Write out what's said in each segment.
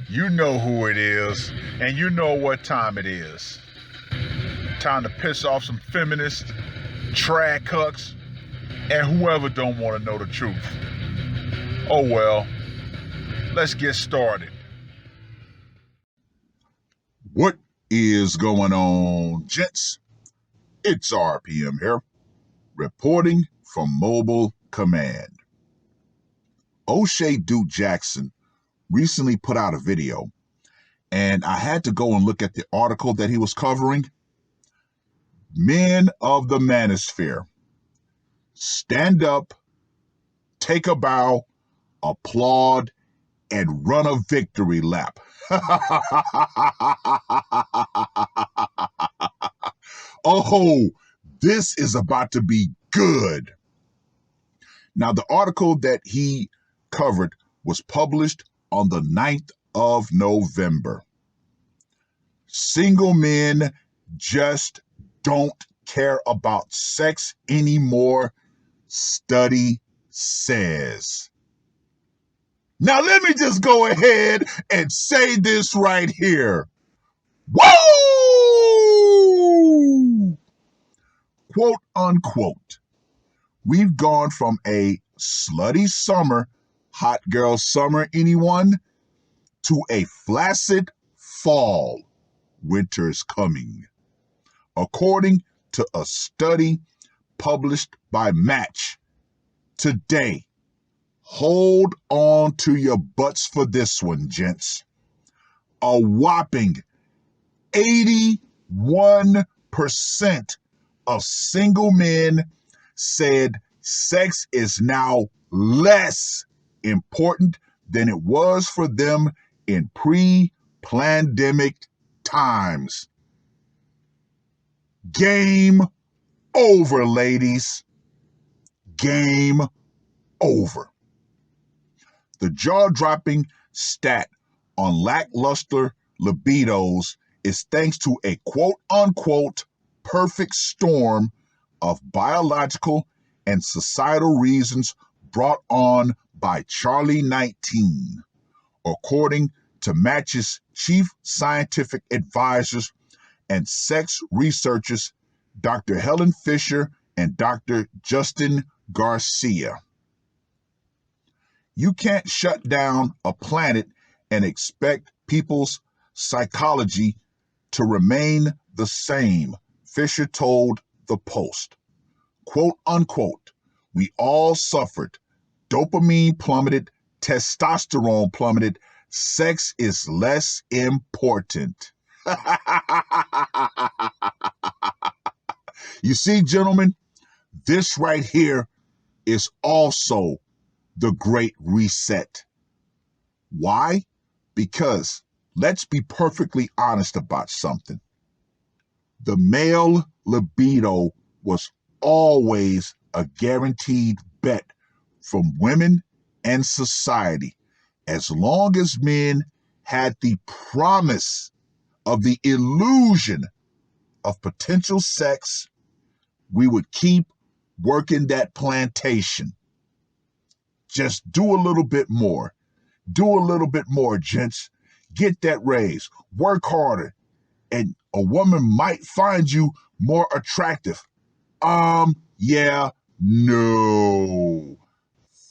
You know who it is, and you know what time it is. Time to piss off some feminists, trad cucks, and whoever don't want to know the truth. Oh well, let's get started. What is going on, gents? It's R.P.M. here, reporting from Mobile Command. O'Shea Duke Jackson recently put out a video, and I had to go and look at the article that he was covering. Men of the Manosphere, stand up, take a bow, applaud, and run a victory lap. Oh, this is about to be good. Now, the article that he covered was published on the 9th of November. Single men just don't care about sex anymore, study says. Now, let me just go ahead and say this right here. Woo! Quote unquote. We've gone from a slutty summer, hot girl summer, anyone, to a flaccid fall. Winter's coming. According to a study published by Match today. Hold on to your butts for this one, gents. A whopping 81% of single men said sex is now less important than it was for them in pre-pandemic times. Game over, ladies. Game over. The jaw-dropping stat on lackluster libidos is thanks to a quote-unquote perfect storm of biological and societal reasons brought on by Charlie 19, according to Match's chief scientific advisors and sex researchers, Dr. Helen Fisher and Dr. Justin Garcia. You can't shut down a planet and expect people's psychology to remain the same, Fisher told the Post. Quote unquote, we all suffered. Dopamine plummeted, testosterone plummeted, sex is less important. You see, gentlemen, this right here is also the Great Reset. Why? Because let's be perfectly honest about something. The male libido was always a guaranteed bet from women and society. As long as men had the promise of the illusion of potential sex, we would keep working that plantation. Just do a little bit more. Do a little bit more, gents. Get that raise. Work harder. And a woman might find you more attractive. Yeah, no.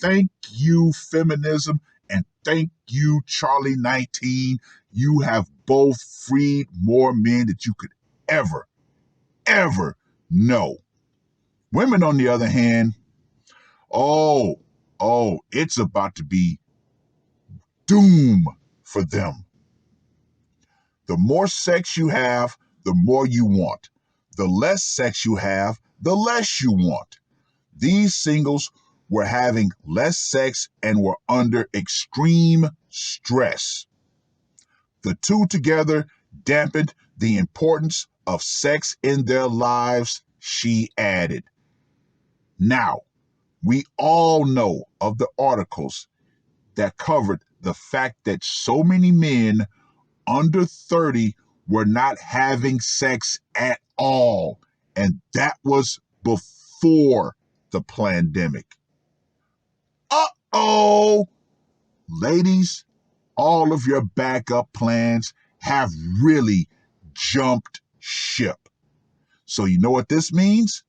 Thank you, feminism, and thank you, Charlie 19. You have both freed more men than you could ever know. Women, on the other hand, oh, it's about to be doom for them. The more sex you have, the more you want. The less sex you have, the less you want. These singles were having less sex and were under extreme stress. The two together dampened the importance of sex in their lives, she added. Now, we all know of the articles that covered the fact that so many men under 30 were not having sex at all. And that was before the pandemic. Uh-oh. Ladies, all of your backup plans have really jumped ship. So you know what this means?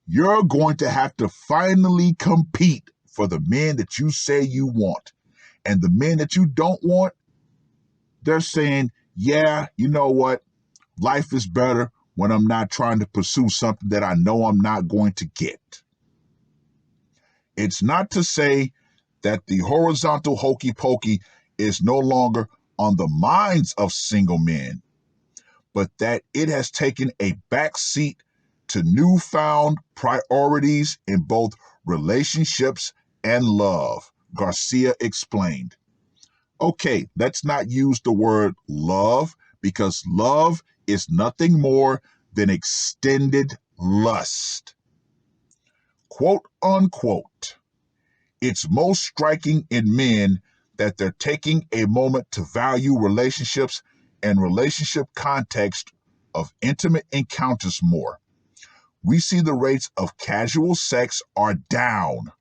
You're going to have to finally compete for the men that you say you want. And the men that you don't want, they're saying, yeah, you know what? Life is better when I'm not trying to pursue something that I know I'm not going to get. It's not to say that the horizontal hokey pokey is no longer on the minds of single men, but that it has taken a back seat to newfound priorities in both relationships and love, Garcia explained. Okay, let's not use the word love because love is nothing more than extended lust. Quote unquote. It's most striking in men that they're taking a moment to value relationships and relationship context of intimate encounters more. We see the rates of casual sex are down.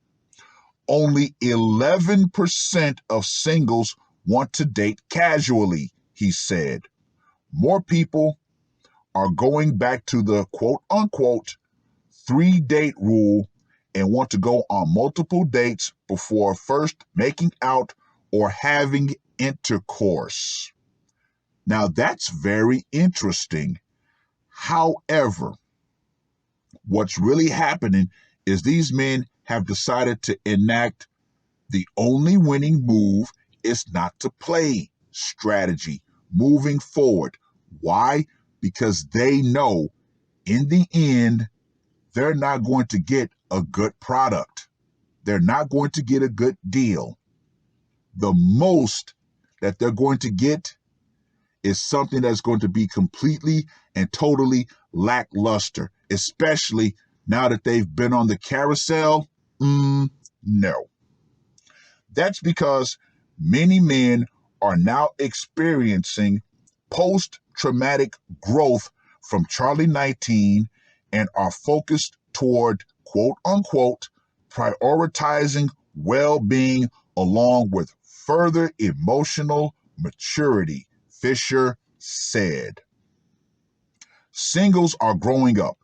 Only 11% of singles want to date casually, he said. More people are going back to the quote unquote 3-date rule and want to go on multiple dates before first making out or having intercourse. Now that's very interesting. However, what's really happening is these men have decided to enact the only winning move is not to play strategy moving forward. Why? Because they know in the end, they're not going to get a good product. They're not going to get a good deal. The most that they're going to get is something that's going to be completely and totally lackluster, especially now that they've been on the carousel. No. That's because many men are now experiencing post-traumatic growth from Charlie 19 and are focused toward, quote unquote, prioritizing well-being along with further emotional maturity, Fisher said. Singles are growing up.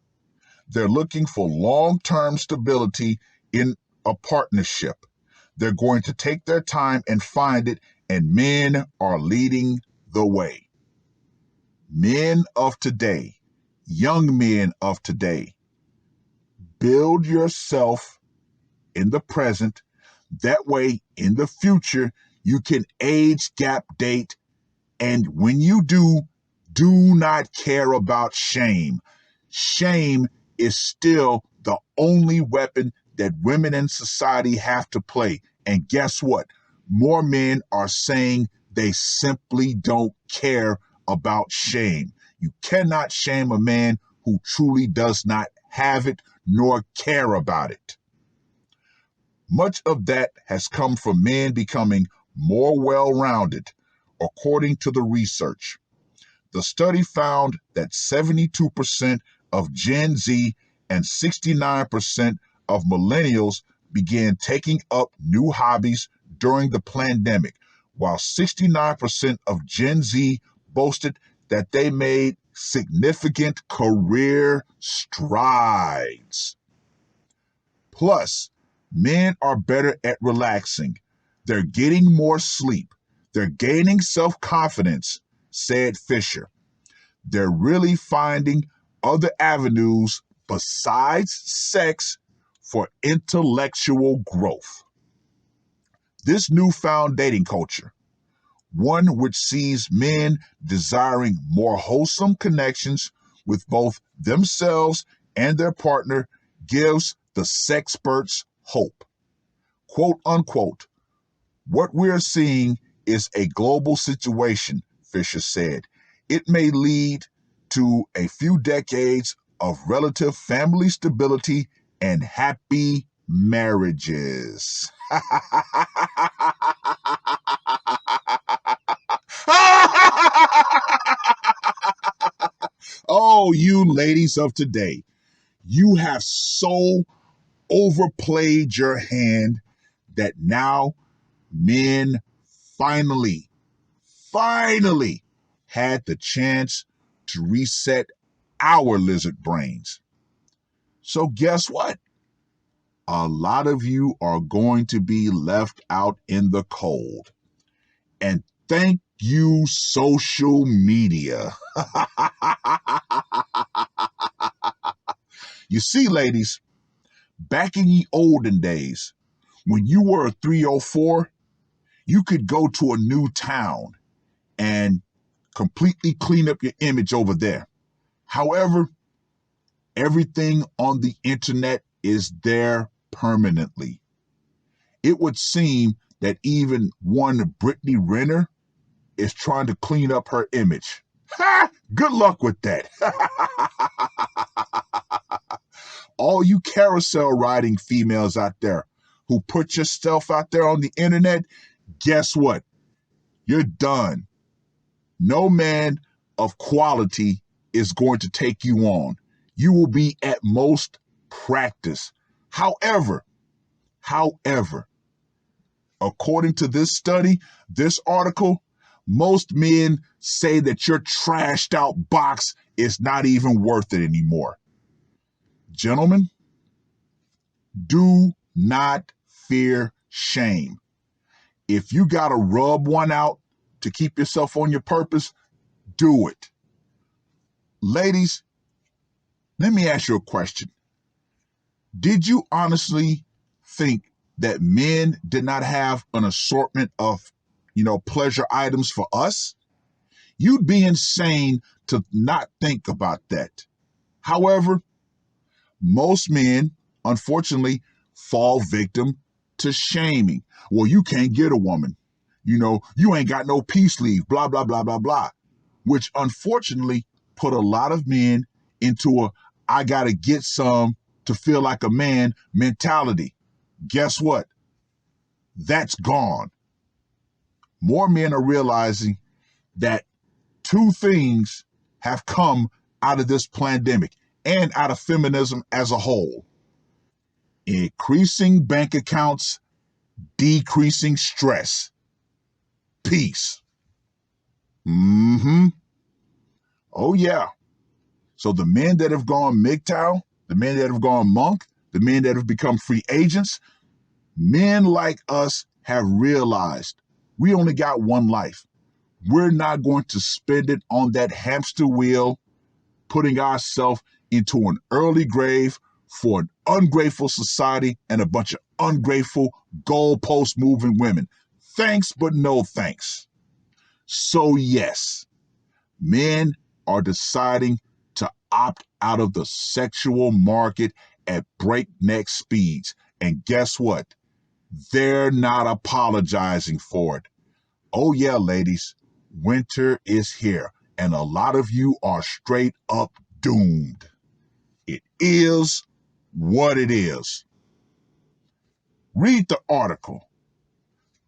They're looking for long-term stability in a partnership. They're going to take their time and find it, and men are leading the way. Men of today, young men of today, build yourself in the present. That way, in the future, you can age gap date. And when you do not care about shame. Shame is still the only weapon that women in society have to play. And guess what? More men are saying they simply don't care about shame. You cannot shame a man who truly does not have it nor care about it. Much of that has come from men becoming more well-rounded, according to the research. The study found that 72% of Gen Z and 69% of millennials began taking up new hobbies during the pandemic, while 69% of Gen Z boasted that they made significant career strides. Plus, men are better at relaxing. They're getting more sleep. They're gaining self-confidence, said Fisher. They're really finding other avenues besides sex for intellectual growth. This newfound dating culture, one which sees men desiring more wholesome connections with both themselves and their partner, gives the sexperts hope. Quote unquote, what we're seeing is a global situation, Fisher said. It may lead to a few decades of relative family stability and happy marriages. Oh, you ladies of today, you have so overplayed your hand that now men finally had the chance to reset our lizard brains. So guess what? A lot of you are going to be left out in the cold. And thank you, social media. You see, ladies, back in ye olden days, when you were a 304, you could go to a new town and completely clean up your image over there. However, everything on the internet is there permanently. It would seem that even one Brittany Renner is trying to clean up her image. Ha! Good luck with that. All you carousel riding females out there who put yourself out there on the internet, guess what? You're done. No man of quality is going to take you on. You will be at most practice. However, according to this study, this article, most men say that your trashed out box is not even worth it anymore. Gentlemen, do not fear shame. If you got to rub one out to keep yourself on your purpose, do it. Ladies, let me ask you a question. Did you honestly think that men did not have an assortment of, pleasure items for us? You'd be insane to not think about that. However, most men, unfortunately, fall victim to shaming. Well, you can't get a woman. You ain't got no peace leave, blah, blah, blah, blah, blah, which unfortunately put a lot of men into a I got to get some to feel like a man mentality. Guess what? That's gone. More men are realizing that two things have come out of this pandemic and out of feminism as a whole. Increasing bank accounts, decreasing stress. Peace. Oh, yeah. So the men that have gone MGTOW, the men that have gone monk, the men that have become free agents, men like us have realized we only got one life. We're not going to spend it on that hamster wheel, putting ourselves into an early grave for an ungrateful society and a bunch of ungrateful goalpost moving women. Thanks, but no thanks. So yes, men are deciding to opt out of the sexual market at breakneck speeds. And guess what? They're not apologizing for it. Oh yeah, ladies, winter is here, and a lot of you are straight up doomed. It is what it is. Read the article.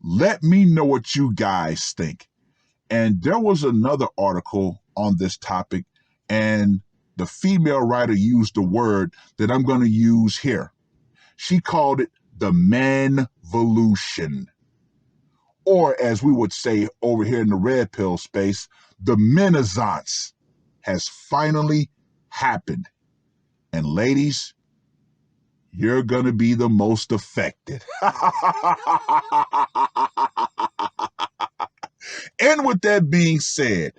Let me know what you guys think. And there was another article on this topic, and the female writer used a word that I'm going to use here. She called it the manvolution. Or as we would say over here in the red pill space, the Menaissance has finally happened. And ladies, you're going to be the most affected. And with that being said,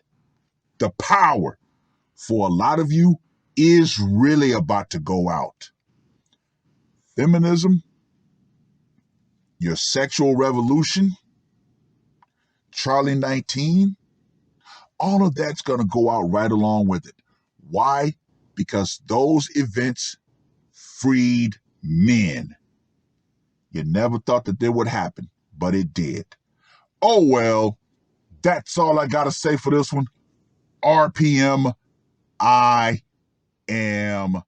the power for a lot of you is really about to go out. Feminism, your sexual revolution, Charlie 19, all of that's going to go out right along with it. Why? Because those events freed men. You never thought that they would happen, but it did. Oh, well, that's all I got to say for this one. R.P.M. I am